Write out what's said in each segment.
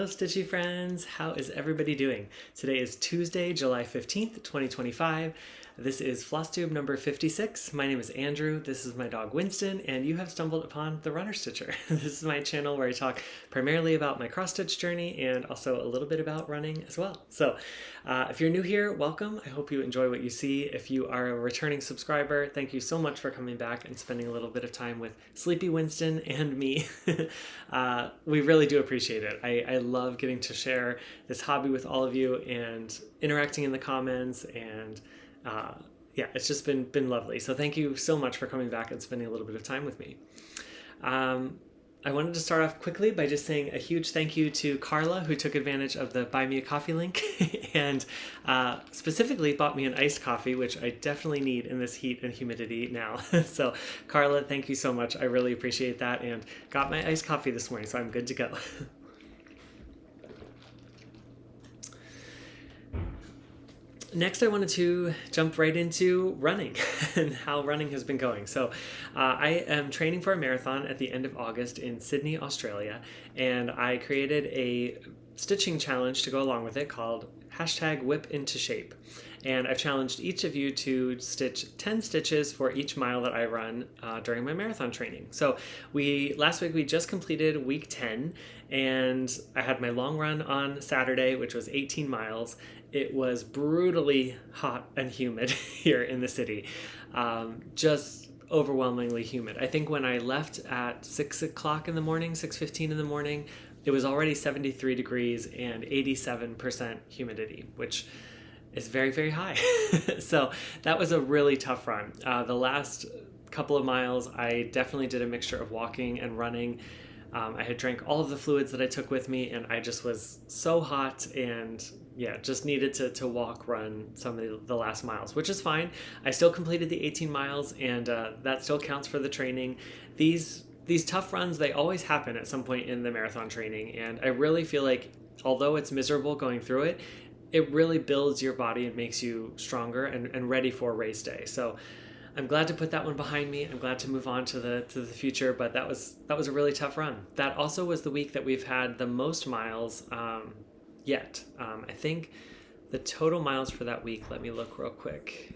Hello, Stitchy friends. How is everybody doing? Today is Tuesday, July 15th, 2025. This is Flosstube number 56. My name is Andrew. This is my dog Winston, and you have stumbled upon the Runner Stitcher. This is my channel where I talk primarily about my cross-stitch journey and also a little bit about running as well. So if you're new here, welcome. I hope you enjoy what you see. If you are a returning subscriber, thank you so much for coming back and spending a little bit of time with Sleepy Winston and me. We really do appreciate it. I love getting to share this hobby with all of you and interacting in the comments, and yeah, it's just been lovely. So thank you so much for coming back and spending a little bit of time with me. I wanted to start off quickly by just saying a huge thank you to Carla, who took advantage of the Buy Me a Coffee link and specifically bought me an iced coffee, which I definitely need in this heat and humidity now. So Carla, thank you so much. I really appreciate that, and got my iced coffee this morning, so I'm good to go. Next, I wanted to jump right into running and how running has been going. So I am training for a marathon at the end of August in Sydney, Australia, and I created a stitching challenge to go along with it called #WhipIntoShape. And I've challenged each of you to stitch 10 stitches for each mile that I run during my marathon training. So last week we just completed week 10, and I had my long run on Saturday, which was 18 miles. It was brutally hot and humid here in the city, just overwhelmingly humid. I think when I left at 6 o'clock in the morning, 6:15 in the morning, it was already 73 degrees and 87% humidity, which is very, very high. So that was a really tough run. The last couple of miles, I definitely did a mixture of walking and running. I had drank all of the fluids that I took with me, and I just was so hot and yeah, just needed to walk, run some of the last miles, which is fine. I still completed the 18 miles, and that still counts for the training. These tough runs, they always happen at some point in the marathon training, and I really feel like although it's miserable going through it, it really builds your body and makes you stronger and ready for race day. So I'm glad to put that one behind me. I'm glad to move on to the future, but that was a really tough run. That also was the week that we've had the most miles yet. I think the total miles for that week, let me look real quick.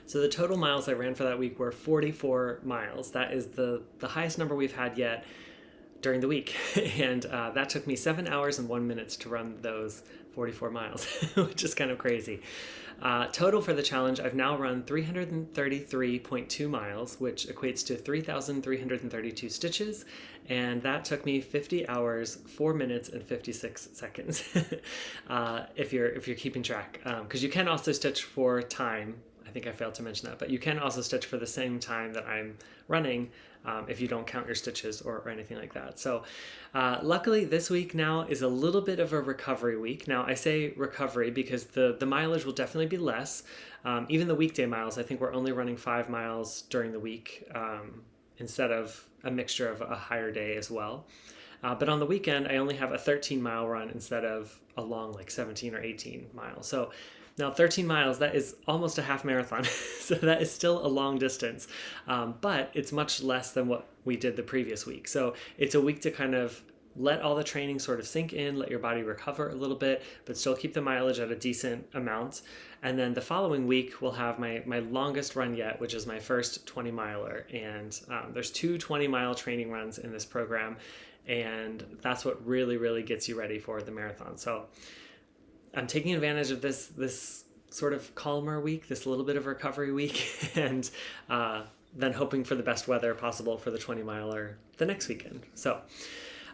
So the total miles I ran for that week were 44 miles. That is the highest number we've had yet during the week. And that took me 7 hours and 1 minute to run those 44 miles, which is kind of crazy. Total for the challenge, I've now run 333.2 miles, which equates to 3,332 stitches, and that took me 50 hours, 4 minutes, and 56 seconds. If you're keeping track, because you can also stitch for time. I think I failed to mention that, but you can also stitch for the same time that I'm running if you don't count your stitches or anything like that. So luckily this week now is a little bit of a recovery week. Now I say recovery because the mileage will definitely be less. Even the weekday miles, I think we're only running 5 miles during the week instead of a mixture of a higher day as well. But on the weekend, I only have a 13-mile run instead of a long like 17 or 18 miles. So now 13 miles, that is almost a half marathon, so that is still a long distance, but it's much less than what we did the previous week. So it's a week to kind of let all the training sort of sink in, let your body recover a little bit, but still keep the mileage at a decent amount. And then the following week, we'll have my longest run yet, which is my first 20-miler. And there's 2 20-mile training runs in this program, and that's what really, really gets you ready for the marathon. So I'm taking advantage of this sort of calmer week, this little bit of recovery week, and then hoping for the best weather possible for the 20-miler the next weekend. So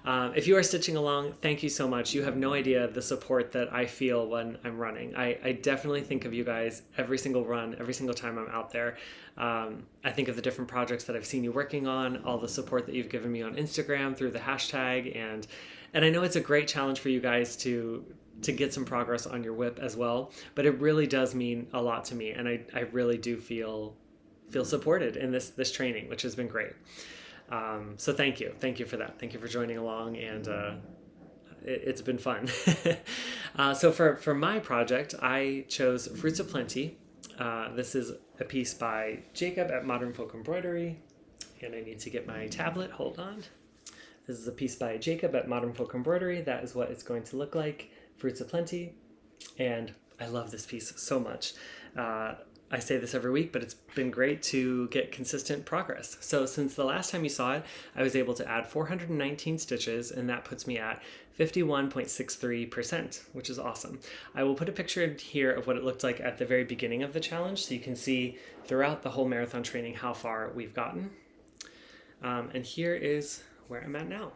if you are stitching along, thank you so much. You have no idea the support that I feel when I'm running. I definitely think of you guys every single run, every single time I'm out there. I think of the different projects that I've seen you working on, all the support that you've given me on Instagram through the hashtag, and I know it's a great challenge for you guys to get some progress on your whip as well, but it really does mean a lot to me, and I really do feel supported in this training, which has been great. So thank you for that. Thank you for joining along, and it's been fun. So for my project, I chose Fruits of Plenty. This is a piece by Jacob at Modern Folk Embroidery, and I need to get my tablet. Hold on. This is a piece by Jacob at Modern Folk Embroidery. That is what it's going to look like. Fruits of Plenty. And I love this piece so much. I say this every week, but it's been great to get consistent progress. So since the last time you saw it, I was able to add 419 stitches, and that puts me at 51.63%, which is awesome. I will put a picture in here of what it looked like at the very beginning of the challenge, so you can see throughout the whole marathon training how far we've gotten. And here is where I'm at now.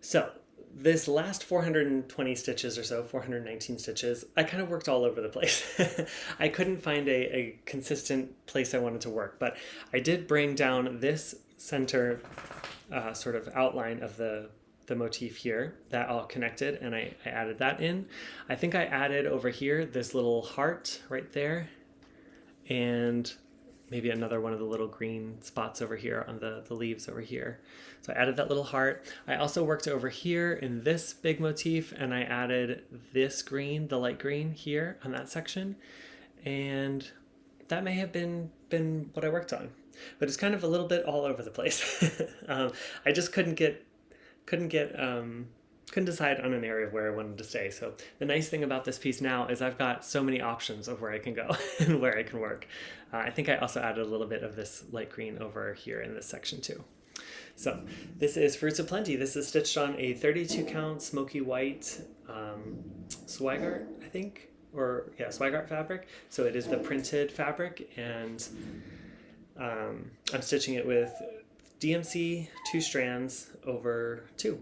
So this last 420 stitches or so, 419 stitches, I kind of worked all over the place. I couldn't find a consistent place I wanted to work, but I did bring down this center sort of outline of the motif here that all connected, and I added that in. I think I added over here this little heart right there, and maybe another one of the little green spots over here on the leaves over here. So I added that little heart. I also worked over here in this big motif, and I added this green, the light green here on that section. And that may have been what I worked on, but it's kind of a little bit all over the place. I just couldn't decide on an area where I wanted to stay. So the nice thing about this piece now is I've got so many options of where I can go and where I can work. I think I also added a little bit of this light green over here in this section too. So this is Fruits of Plenty. This is stitched on a 32 count smoky white Swigart, I think, or yeah, Swigart fabric. So it is the printed fabric, and I'm stitching it with DMC 2 strands over 2.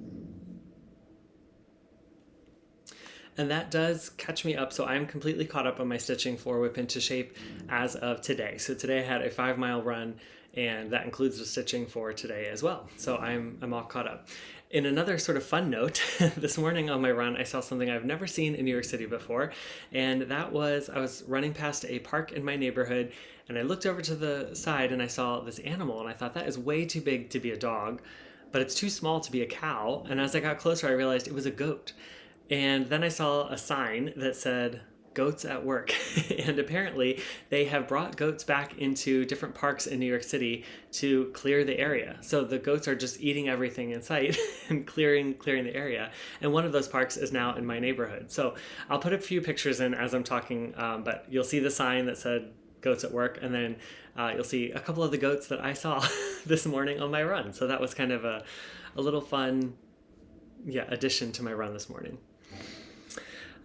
And that does catch me up, so I'm completely caught up on my stitching for Whip Into Shape as of today. So today I had a 5-mile run, and that includes the stitching for today as well. So I'm all caught up. In another sort of fun note, this morning on my run, I saw something I've never seen in New York City before, and that was I was running past a park in my neighborhood, and I looked over to the side and I saw this animal, and I thought that is way too big to be a dog, but it's too small to be a cow. And as I got closer, I realized it was a goat. And then I saw a sign that said, "Goats at Work." And apparently they have brought goats back into different parks in New York City to clear the area. So the goats are just eating everything in sight and clearing the area. And one of those parks is now in my neighborhood. So I'll put a few pictures in as I'm talking, but you'll see the sign that said "Goats at Work," and then you'll see a couple of the goats that I saw this morning on my run. So that was kind of a little fun addition to my run this morning.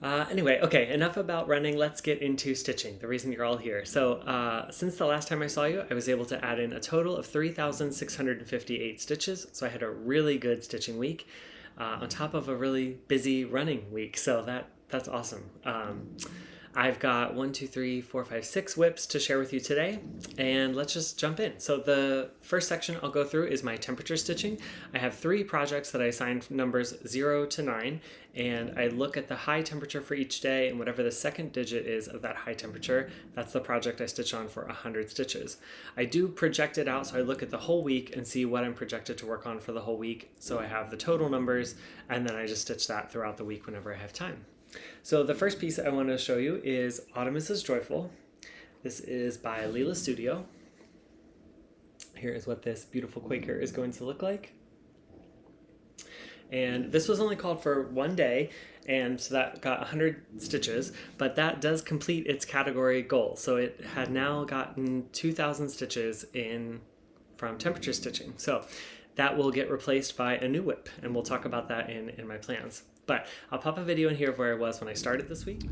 Anyway, okay, enough about running. Let's get into stitching, the reason you're all here. So since the last time I saw you, I was able to add in a total of 3,658 stitches. So I had a really good stitching week on top of a really busy running week. So that's awesome. I've got 6 whips to share with you today, and let's just jump in. So the first section I'll go through is my temperature stitching. I have 3 projects that I assigned numbers 0 to 9, and I look at the high temperature for each day, and whatever the second digit is of that high temperature, that's the project I stitch on for 100 stitches. I do project it out, so I look at the whole week and see what I'm projected to work on for the whole week. So I have the total numbers, and then I just stitch that throughout the week whenever I have time. So the first piece I want to show you is Autumn is Joyful. This is by Lila Studio. Here is what this beautiful Quaker is going to look like. And this was only called for 1 day, and so that got 100 stitches, but that does complete its category goal. So it had now gotten 2,000 stitches from temperature stitching. So that will get replaced by a new whip, and we'll talk about that in my plans. But I'll pop a video in here of where I was when I started this week.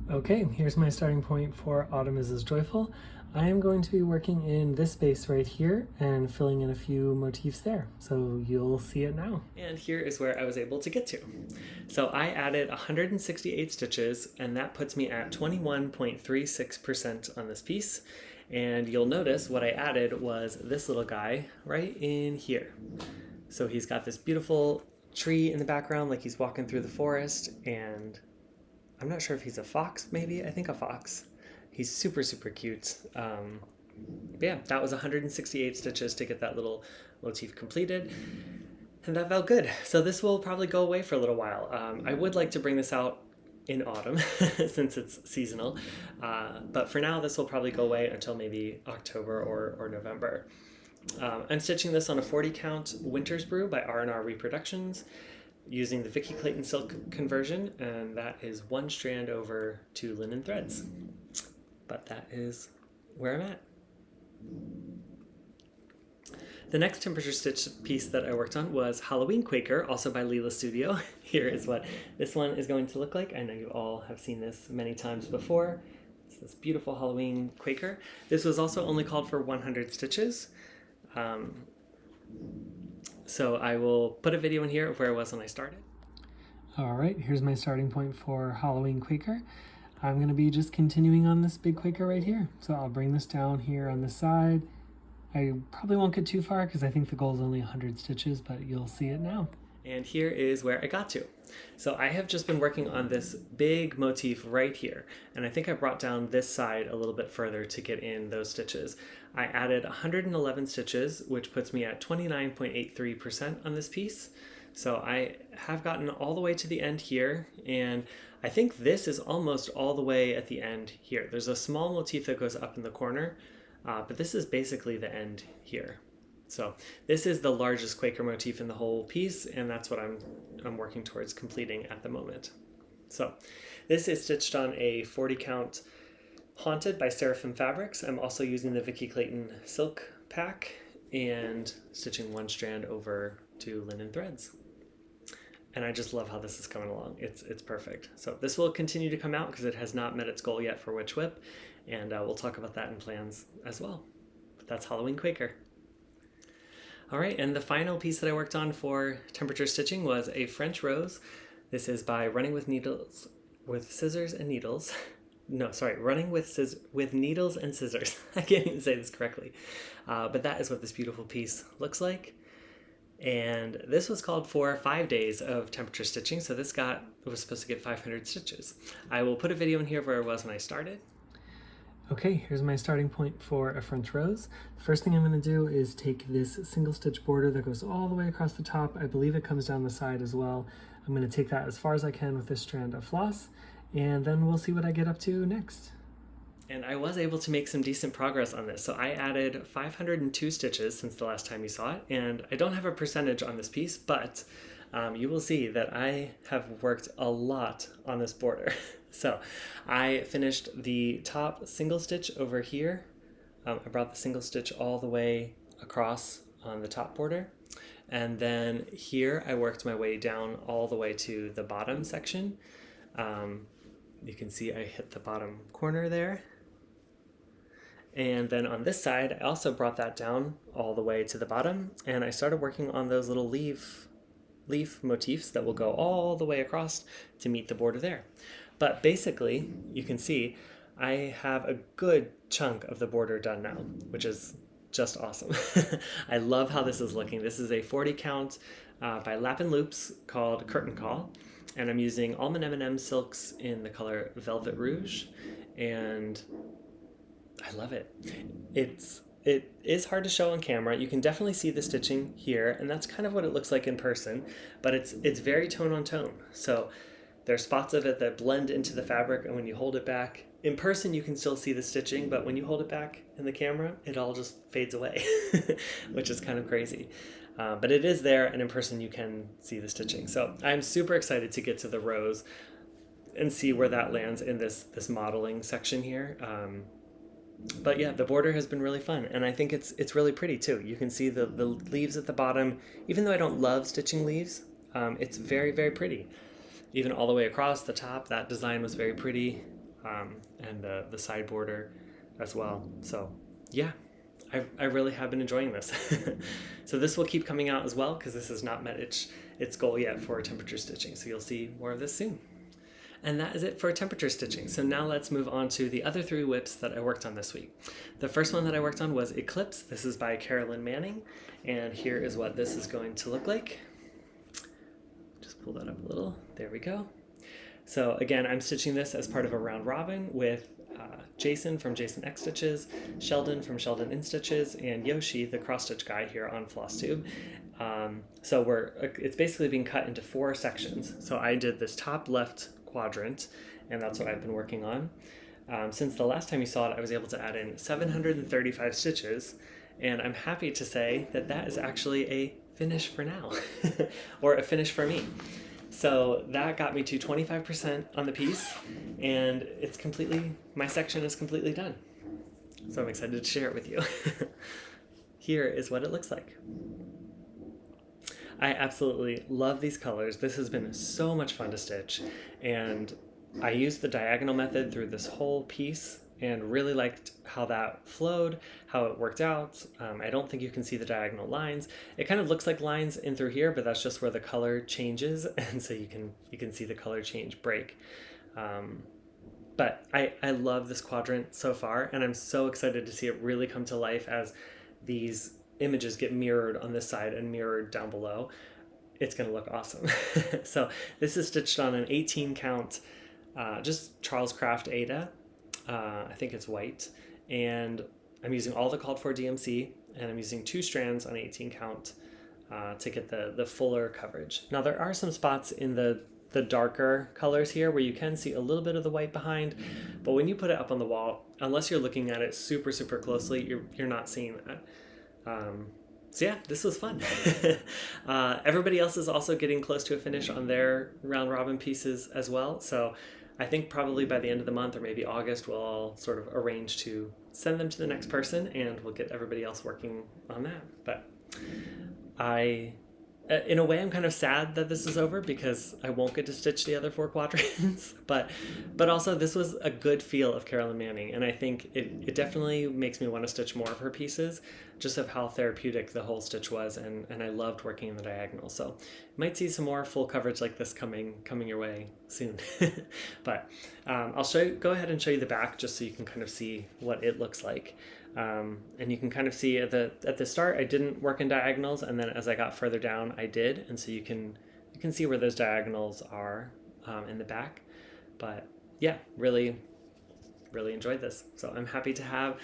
Okay, here's my starting point for Autumn is Joyful. I am going to be working in this space right here and filling in a few motifs there. So you'll see it now. And here is where I was able to get to. So I added 168 stitches, and that puts me at 21.36% on this piece. And you'll notice what I added was this little guy right in here. So he's got this beautiful tree in the background, like he's walking through the forest, and I'm not sure if he's a fox, maybe. I think a fox. He's super, super cute. But yeah, that was 168 stitches to get that little motif completed, and that felt good. So this will probably go away for a little while. I would like to bring this out in autumn since it's seasonal, but for now this will probably go away until maybe October or November. I'm stitching this on a 40 count Winter's Brew by R&R Reproductions using the Vicky Clayton silk conversion, and that is 1 strand over 2 linen threads. But that is where I'm at. The next temperature stitch piece that I worked on was Halloween Quaker, also by Lila Studio. Here is what this one is going to look like. I know you all have seen this many times before. It's this beautiful Halloween Quaker. This was also only called for 100 stitches. So I will put a video in here of where I was when I started. All right, here's my starting point for Halloween Quaker. I'm going to be just continuing on this big Quaker right here. So I'll bring this down here on the side. I probably won't get too far because I think the goal is only 100 stitches, but you'll see it now. And here is where I got to. So I have just been working on this big motif right here, and I think I brought down this side a little bit further to get in those stitches. I added 111 stitches, which puts me at 29.83% on this piece. So I have gotten all the way to the end here, and I think this is almost all the way at the end here. There's a small motif that goes up in the corner, but this is basically the end here. So this is the largest Quaker motif in the whole piece, and that's what I'm working towards completing at the moment. So this is stitched on a 40 count Haunted by Seraphim Fabrics. I'm also using the Vicky Clayton silk pack and stitching 1 strand over 2 linen threads. And I just love how this is coming along. It's perfect. So this will continue to come out because it has not met its goal yet for Witch Whip, and we'll talk about that in plans as well. But that's Halloween Quaker. All right, and the final piece that I worked on for temperature stitching was a French rose. This is by Running with Needles, with Scissors and Needles. No, sorry, Running with Needles and Scissors. I can't even say this correctly. But that is what this beautiful piece looks like. And this was called for 5 days of temperature stitching, so this was supposed to get 500 stitches. I will put a video in here of where I was when I started. Okay, here's my starting point for a French rose. The first thing I'm going to do is take this single stitch border that goes all the way across the top. I believe it comes down the side as well. I'm going to take that as far as I can with this strand of floss, and then we'll see what I get up to next. And I was able to make some decent progress on this. So I added 502 stitches since the last time you saw it, and I don't have a percentage on this piece, but you will see that I have worked a lot on this border. So I finished the top single stitch over here. I brought the single stitch all the way across on the top border. And then here I worked my way down all the way to the bottom section. You can see I hit the bottom corner there. And then on this side, I also brought that down all the way to the bottom, and I started working on those little leaf motifs that will go all the way across to meet the border there. But basically, you can see I have a good chunk of the border done now, which is just awesome. I love how this is looking. This is a 40 count by Lap and Loops called Curtain Call, and I'm using Almond M&M silks in the color Velvet Rouge, and I love it. It is hard to show on camera. You can definitely see the stitching here, and that's kind of what it looks like in person, but it's very tone on tone. So there's spots of it that blend into the fabric, and when you hold it back, in person you can still see the stitching, but when you hold it back in the camera, it all just fades away, which is kind of crazy. But it is there, and in person you can see the stitching. So I'm super excited to get to the rose and see where that lands in this modeling section here. But yeah, the border has been really fun, and I think it's really pretty too. You can see the leaves at the bottom. Even though I don't love stitching leaves, it's very, very pretty. Even all the way across the top, that design was very pretty, and the side border as well. So yeah, I really have been enjoying this. So this will keep coming out as well, because this has not met its goal yet for temperature stitching. So you'll see more of this soon. And that is it for temperature stitching. So now let's move on to the other 3 whips that I worked on this week. The first one that I worked on was Eclipse. This is by Carolyn Manning, and here is what this is going to look like. Just pull that up a little. There we go. So again, I'm stitching this as part of a round robin with Jason from Jason X Stitches, Sheldon from Sheldon In Stitches, and Yoshi, the cross stitch guy, here on Flosstube. So it's basically being cut into 4 sections. So I did this top left quadrant, and that's what I've been working on. Since the last time you saw it, I was able to add in 735 stitches, And I'm happy to say that that is actually a finish for now, or a finish for me. So that got me to 25% on the piece, and it's completely, my section is completely done. So I'm excited to share it with you. Here is what it looks like. I absolutely love these colors. This has been so much fun to stitch, and I used the diagonal method through this whole piece and really liked how that flowed, how it worked out. I don't think you can see the diagonal lines. It kind of looks like lines in through here, but that's just where the color changes, and so you can see the color change break. But I love this quadrant so far, and I'm so excited to see it really come to life as these images get mirrored on this side and mirrored down below. It's gonna look awesome. So this is stitched on an 18 count, just Charles Craft Ada. I think it's white, and I'm using all the called for DMC, and I'm using 2 strands on 18 count to get the fuller coverage. Now there are some spots in the darker colors here where you can see a little bit of the white behind, but when you put it up on the wall, unless you're looking at it super closely, you're not seeing that. So yeah, this was fun. Everybody else is also getting close to a finish on their round robin pieces as well, so I think probably by the end of the month or maybe August we'll all sort of arrange to send them to the next person, and we'll get everybody else working on that. But in a way, I'm kind of sad that this is over because I won't get to stitch the other 4 quadrants, but also this was a good feel of Carolyn Manning, and I think it definitely makes me want to stitch more of her pieces, just of how therapeutic the whole stitch was, and I loved working in the diagonal. So you might see some more full coverage like this coming your way soon. But I'll go ahead and show you the back just so you can kind of see what it looks like. And you can kind of see at the start I didn't work in diagonals, and then as I got further down I did, and so you can see where those diagonals are in the back. But yeah, really enjoyed this, so I'm happy to have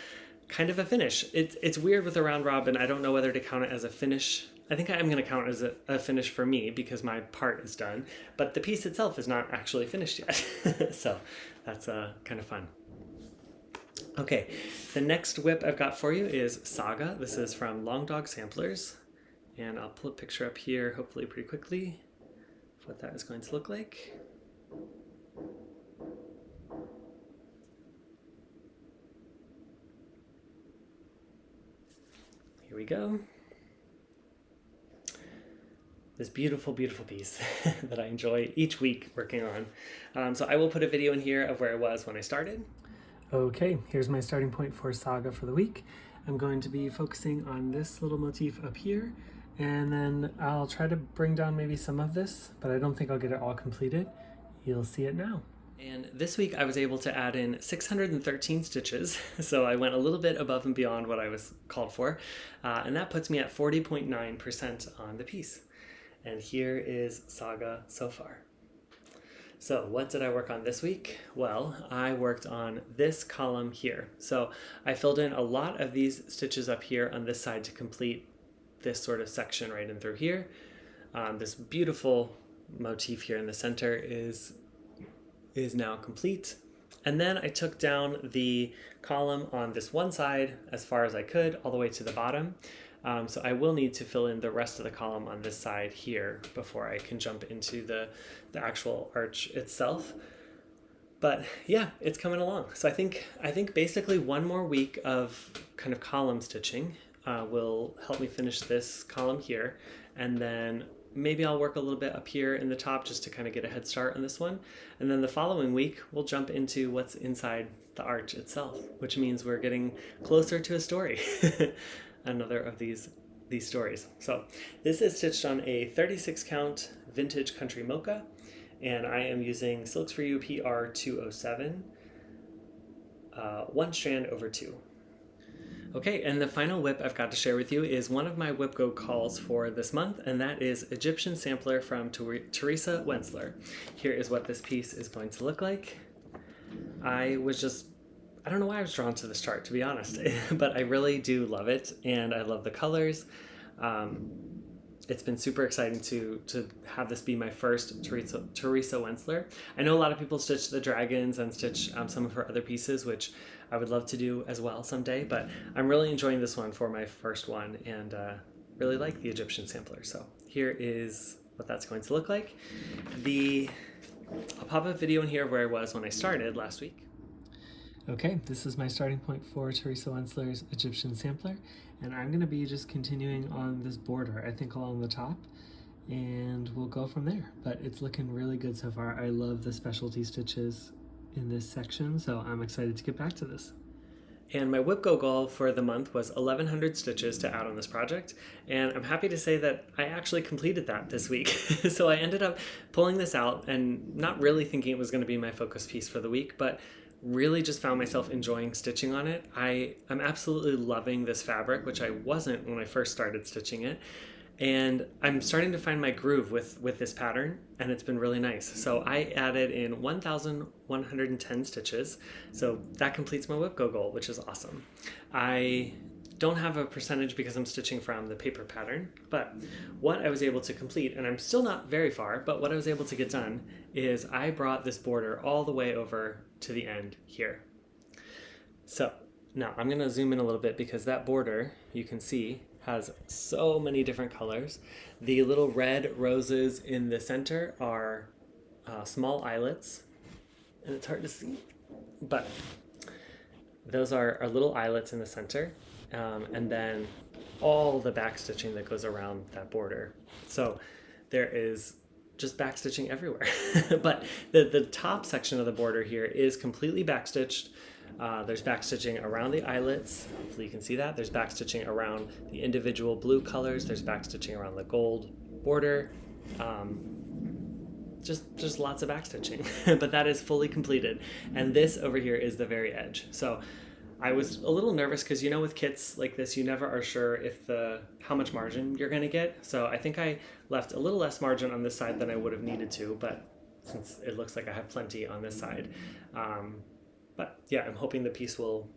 kind of a finish. It's weird with a round robin. I don't know whether to count it as a finish. I think I am going to count it as a finish for me because my part is done, but the piece itself is not actually finished yet. So that's kind of fun. Okay, the next whip I've got for you is Saga. This is from Long Dog Samplers, and I'll pull a picture up here hopefully pretty quickly of what that is going to look like. Here we go. This beautiful piece that I enjoy each week working on. So I will put a video in here of where I was when I started. Okay, here's my starting point for Saga for the week. I'm going to be focusing on this little motif up here, and then I'll try to bring down maybe some of this, but I don't think I'll get it all completed. You'll see it now. And this week I was able to add in 613 stitches, so I went a little bit above and beyond what I was called for, and that puts me at 40.9% on the piece. And here is Saga so far. So what did I work on this week? Well, I worked on this column here. So I filled in a lot of these stitches up here on this side to complete this sort of section right in through here. This beautiful motif here in the center is now complete. And then I took down the column on this one side as far as I could, all the way to the bottom. So I will need to fill in the rest of the column on this side here before I can jump into the actual arch itself. But yeah, it's coming along. So I think basically one more week of kind of column stitching will help me finish this column here, and then maybe I'll work a little bit up here in the top just to kind of get a head start on this one. And then the following week we'll jump into what's inside the arch itself, which means we're getting closer to a story. Another of these stories. So this is stitched on a 36 count vintage country mocha, and I am using Silks for You PR 207, 1 strand over 2. Okay, and the final whip I've got to share with you is one of my whip go calls for this month, and that is Egyptian Sampler from Teresa Wentzler. Here is what this piece is going to look like. I don't know why I was drawn to this chart, to be honest, but I really do love it, and I love the colors. it's been super exciting to have this be my first Teresa Wentzler. I know a lot of people stitch the dragons and stitch some of her other pieces, which I would love to do as well someday, but I'm really enjoying this one for my first one, and really like the Egyptian sampler. So here is what that's going to look like. I'll pop a video in here of where I was when I started last week. Okay, this is my starting point for Teresa Wentzler's Egyptian sampler, and I'm going to be just continuing on this border, I think along the top, and we'll go from there. But it's looking really good so far. I love the specialty stitches in this section, so I'm excited to get back to this. And my whip go goal for the month was 1,100 stitches to add on this project, and I'm happy to say that I actually completed that this week. So I ended up pulling this out and not really thinking it was going to be my focus piece for the week, but really just found myself enjoying stitching on it. I'm absolutely loving this fabric, which I wasn't when I first started stitching it. And I'm starting to find my groove with this pattern, and it's been really nice. So I added in 1,110 stitches. So that completes my whip go goal, which is awesome. I don't have a percentage because I'm stitching from the paper pattern, but what I was able to complete, and I'm still not very far, but what I was able to get done is I brought this border all the way over to the end here. So now I'm going to zoom in a little bit because that border, you can see, has so many different colors. The little red roses in the center are small eyelets, and it's hard to see, but those are little eyelets in the center, and then all the back stitching that goes around that border. So there is just back stitching everywhere. But the top section of the border here is completely backstitched. There's backstitching around the eyelets. Hopefully you can see that. There's backstitching around the individual blue colors. There's backstitching around the gold border. Just lots of backstitching. But that is fully completed. And this over here is the very edge. So I was a little nervous because, you know, with kits like this, you never are sure if how much margin you're going to get. So I think I left a little less margin on this side than I would have needed to, but since it looks like I have plenty on this side. But yeah, I'm hoping the piece will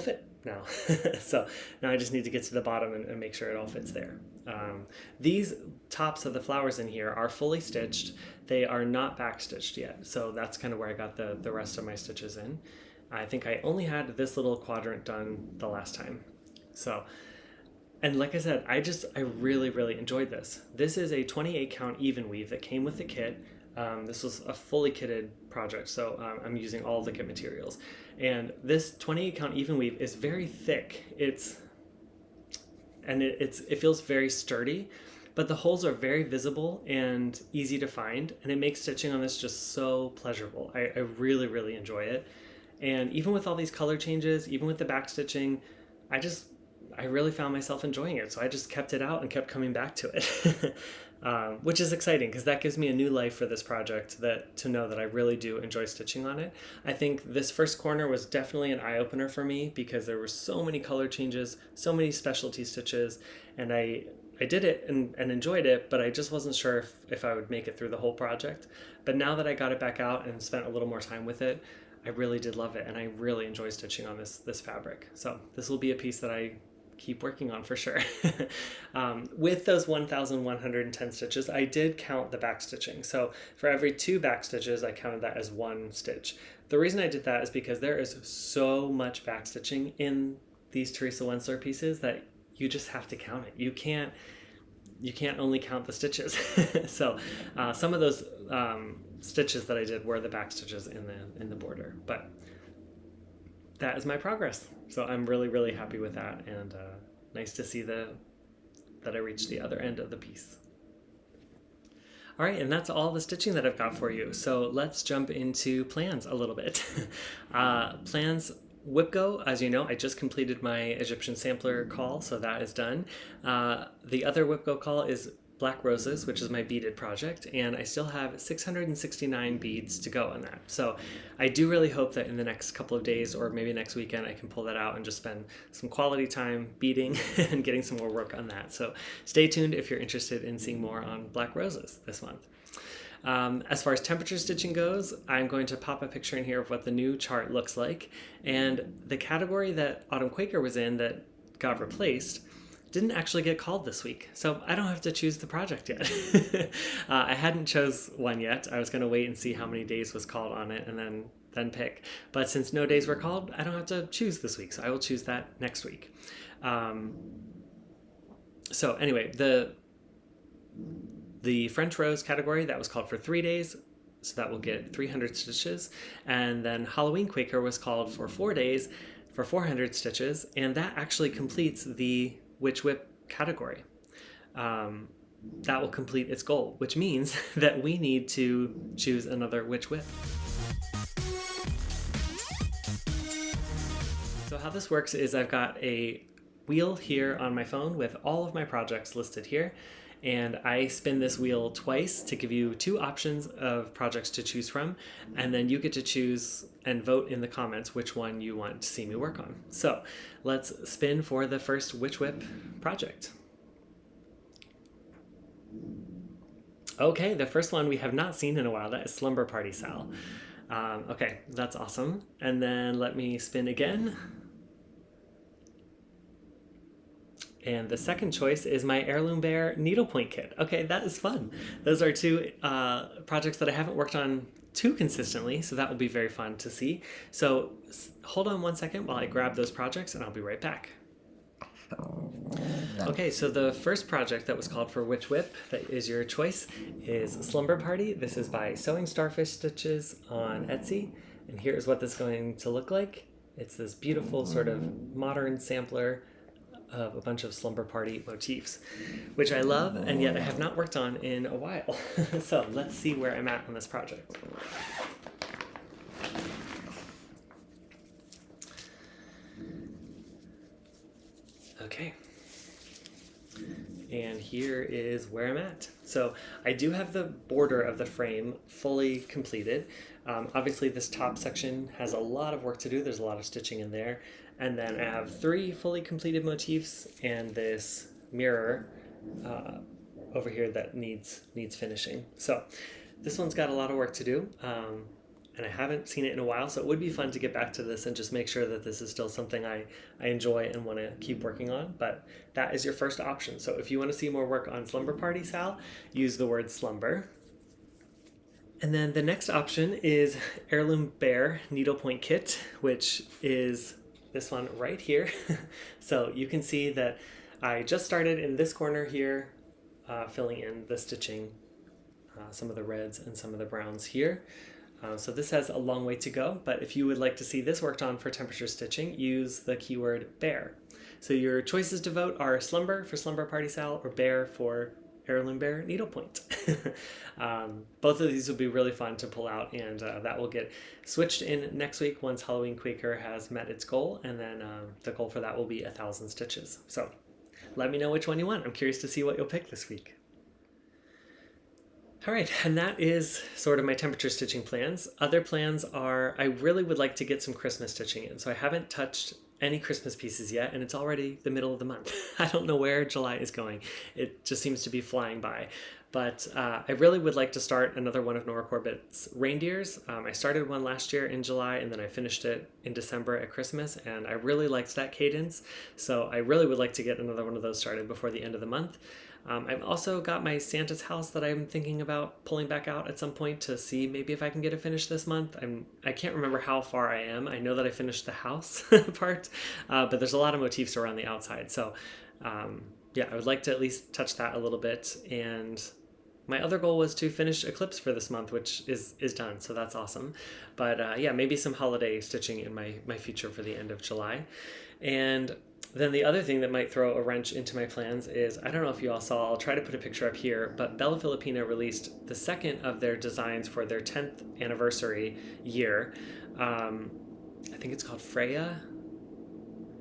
fit now. So now I just need to get to the bottom and make sure it all fits there. These tops of the flowers in here are fully stitched. They are not back stitched yet. So that's kind of where I got the rest of my stitches in. I think I only had this little quadrant done the last time. So, and like I said, I really, really enjoyed this. This is a 28 count even weave that came with the kit. This was a fully kitted project, so I'm using all the kit materials. And this 28 count even weave is very thick. It feels very sturdy, but the holes are very visible and easy to find, and it makes stitching on this just so pleasurable. I really, really enjoy it. And even with all these color changes, even with the back stitching, I really found myself enjoying it. So I just kept it out and kept coming back to it, which is exciting because that gives me a new life for this project, to know that I really do enjoy stitching on it. I think this first corner was definitely an eye-opener for me because there were so many color changes, so many specialty stitches, and I did it and enjoyed it, but I just wasn't sure if I would make it through the whole project. But now that I got it back out and spent a little more time with it, I really did love it, and I really enjoy stitching on this fabric. So this will be a piece that I keep working on for sure. With those 1,110 stitches, I did count the back stitching. So for every 2 back stitches, I counted that as 1 stitch. The reason I did that is because there is so much back stitching in these Teresa Wentzler pieces that you just have to count it. You can't only count the stitches. So some of those stitches that I did were the back stitches in the border, but that is my progress. So I'm really, really happy with that, and nice to see that I reached the other end of the piece. All right, and that's all the stitching that I've got for you. So let's jump into plans a little bit. Plans whip go, as you know, I just completed my Egyptian sampler call, so that is done. The other whip go call is Black Roses, which is my beaded project, and I still have 669 beads to go on that. So I do really hope that in the next couple of days or maybe next weekend I can pull that out and just spend some quality time beading and getting some more work on that. So stay tuned if you're interested in seeing more on Black Roses this month. As far as temperature stitching goes, I'm going to pop a picture in here of what the new chart looks like. And the category that Autumn Quaker was in that got replaced didn't actually get called this week, so I don't have to choose the project yet. I hadn't chose one yet. I was going to wait and see how many days was called on it and then pick. But since no days were called, I don't have to choose this week, so I will choose that next week. So anyway, the French Rose category, that was called for 3 days, so that will get 300 stitches. And then Halloween Quaker was called for 4 days for 400 stitches, and that actually completes the Witch Whip category. That will complete its goal, which means that we need to choose another Witch Whip. So how this works is I've got a wheel here on my phone with all of my projects listed here, and I spin this wheel twice to give you 2 options of projects to choose from, and then you get to choose and vote in the comments which one you want to see me work on. So let's spin for the first Witch Whip project. Okay, the first one we have not seen in a while. That is Slumber Party Sal. Okay, that's awesome. And then let me spin again. And the second choice is my Heirloom Bear needlepoint kit. Okay, that is fun. Those are 2 projects that I haven't worked on too consistently, so that will be very fun to see. So hold on one second while I grab those projects and I'll be right back. Okay, so the first project that was called for Witch Whip, that is your choice, is Slumber Party. This is by Sewing Starfish Stitches on Etsy, and here's what this is going to look like. It's this beautiful sort of modern sampler of a bunch of Slumber Party motifs, which I love, and yet I have not worked on in a while. So let's see where I'm at on this project. Okay. And here is where I'm at. So I do have the border of the frame fully completed. Obviously this top section has a lot of work to do. There's a lot of stitching in there. And then I have 3 fully completed motifs and this mirror over here that needs finishing. So this one's got a lot of work to do. And I haven't seen it in a while, so it would be fun to get back to this and just make sure that this is still something I enjoy and want to keep working on. But that is your first option. So if you want to see more work on Slumber Party Sal, use the word slumber. And then the next option is Heirloom Bear Needlepoint Kit, which is this one right here. So you can see that I just started in this corner here, filling in the stitching, some of the reds and some of the browns here. So this has a long way to go, but if you would like to see this worked on for temperature stitching, use the keyword bear. So your choices to vote are slumber for Slumber Party Sal or bear for Heirloom Bear Needlepoint. Both of these will be really fun to pull out, and that will get switched in next week once Halloween Quaker has met its goal, and then the goal for that will be 1,000 stitches. So let me know which one you want. I'm curious to see what you'll pick this week. All right, and that is sort of my temperature stitching plans. Other plans are, I really would like to get some Christmas stitching in, so I haven't touched any Christmas pieces yet, and it's already the middle of the month. I don't know where July is going. It just seems to be flying by. But I really would like to start another one of Nora Corbett's reindeers. I started one last year in July, and then I finished it in December at Christmas, and I really liked that cadence. So I really would like to get another one of those started before the end of the month. I've also got my Santa's house that I'm thinking about pulling back out at some point to see maybe if I can get it finished this month. I can't remember how far I am. I know that I finished the house part, but there's a lot of motifs around the outside. So yeah, I would like to at least touch that a little bit. And my other goal was to finish Eclipse for this month, which is done, so that's awesome. But yeah, maybe some holiday stitching in my future for the end of July. And then the other thing that might throw a wrench into my plans is, I don't know if you all saw, I'll try to put a picture up here, but Bella Filipina released the second of their designs for their 10th anniversary year. I think it's called Freya,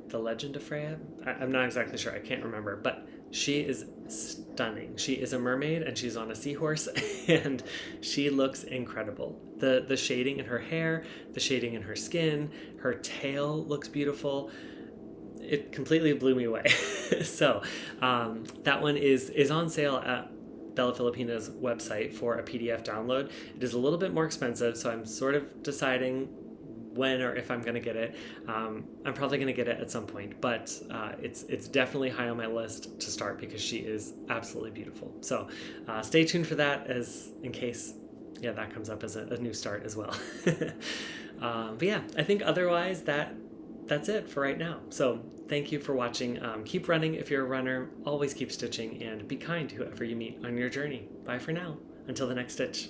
The Legend of Freya. I'm not exactly sure, I can't remember, but she is stunning. She is a mermaid and she's on a seahorse and she looks incredible. The shading in her hair, the shading in her skin, her tail looks beautiful. It completely blew me away. So that one is on sale at Bella Filipina's website for a PDF download. It is a little bit more expensive, so I'm sort of deciding when or if I'm going to get it. I'm probably going to get it at some point, but it's definitely high on my list to start because she is absolutely beautiful. So stay tuned for that, as in case that comes up as a new start as well. But yeah, I think otherwise that's it for right now. So thank you for watching. Keep running if you're a runner. Always keep stitching, and be kind to whoever you meet on your journey. Bye for now. Until the next stitch.